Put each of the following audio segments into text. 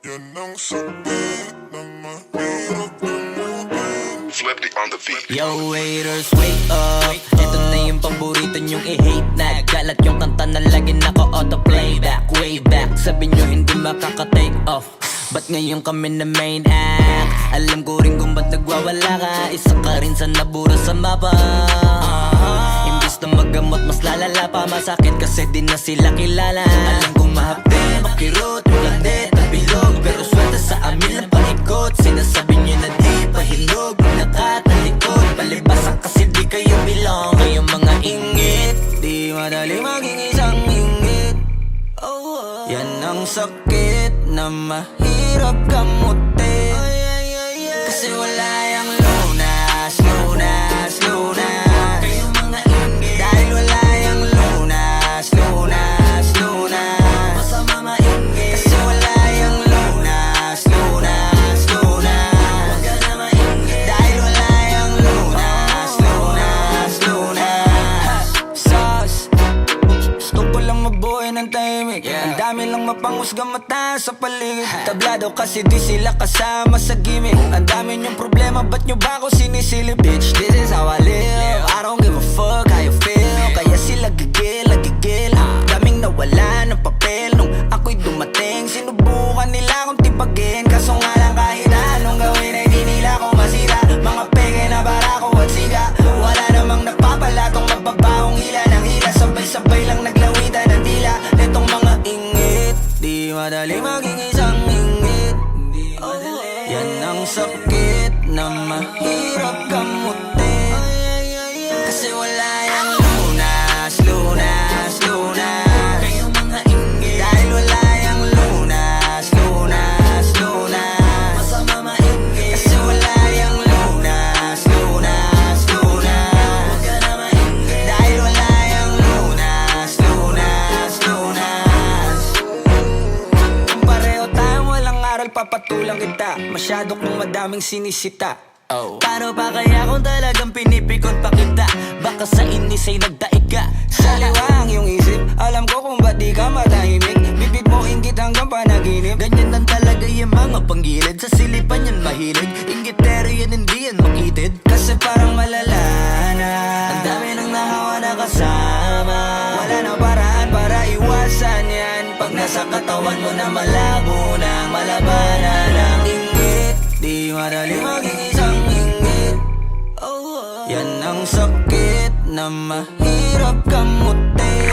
Yan ang sakit ng mahirap gamutin. Flippy on the beat. Yo waiters, wake up. Ito na yung paborito nyong i-hate na galat yung kanta na lagi naka-auto-playback. Way back, sabi nyo hindi makaka-take off. Ba't ngayon kami na main act? Alam ko rin kung ba't nagwawala ka. Isa ka rin sa nabura sa mapa. Imbis na magamot mas lalala pa. Masakit kasi di na sila kilala. Alam kong mahapde, makirot, ulande, tabilog. Pero swerte sa amin lang paikot. Sinasabi nyo na di pahinog. Nakatalikod, palibasan kasi di kayo belong. Ngayong mga ingit, di madali maging isang ingit. Yan ang sakit na mahirap gamutin. Kasi wala yung lunas, lunas, lunas. Kayong mga ingit, dahil wala yung lunas, lunas, lunas. Masama maingit, kasi wala yung lunas, lunas, lunas. Huwag ka na maingit, dahil wala yung lunas, lunas, lunas. Sauce, gusto ko lang mabuhay ng tahimik. Ang dami lang mapanghusgang mata sa paligid. Tablado kasi di sila kasama sa gimmick. Ang dami niyong problema, ba't nyo ba ako sinisilip? Bitch, this is how I live. I don't give a fuck how you feel. Kaya sila gigil, gigil. Daming nawala ng papel nung ako'y dumating. Sinubukan nila akong tipagin, kaso nga lang kahit anong gawin ay di nila ako masira. Mga peke na barako at siga. Wala namang napapalatong mababahong hila ng hila. Sabay-sabay lang naglawitan ng dila. Netong mga ingit, di madali maging isang ingit. Yan ang sakit na mahirap gamutin. Kasi wala yung lunas, lunas, lunas. Kayong mga ingit, dahil wala yung lunas, lunas, lunas. Masama maingit, kasi wala yung lunas, lunas, lunas. Huwag ka na maingit, dahil wala yung lunas, lunas, lunas. Kung pareho tayong walang aral, papatulang kita. Masyado kong madaming sinisita. Paano pa kaya kung talagang pinipikon pa kita? Baka sa inis ay nagdaig ka. Saliwang yung isip, alam ko kung ba't di ka matahimik. Bibig mo inggit hanggang panaginip. Ganyan lang talaga yung mga panggilid. Sa silipan yan mahilig. Inggitero yan, hindi yan makitid. Kasi parang malala na ang dami nang nahawa na kasama. Wala na paraan para iwasan yan. Pag nasa katawan mo na malabo na malabanan ng inggit, di madali maging isang inggit. Yan ang sakit na mahirap gamutin.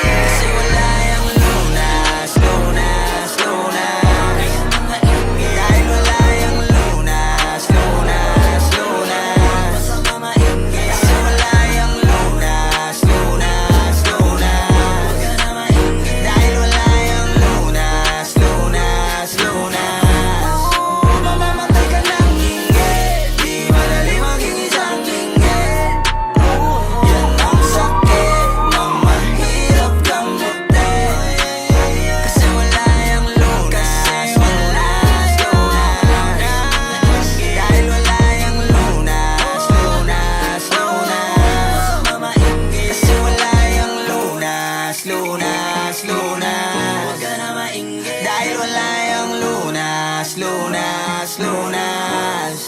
Kasi wala yung lunas, lunas, lunas. Kayong mga inggit, dahil wala yung lunas, lunas, lunas. Masama maingit, kasi wala yung lunas, lunas, lunas. Huwag ka na maingit, dahil wala yung lunas, lunas, lunas. Mamamatay ka ng inggit, di madali maging isang inggit. Yan ang sakit na mahirap gamutin. Kasi wala yung lunas, lunas, lunas. Dahil wala yung lunas, lunas, lunas. Masama maingit, kasi wala yung lunas, lunas, lunas. Huwag ka na maingit, dahil wala yung lunas, lunas, lunas.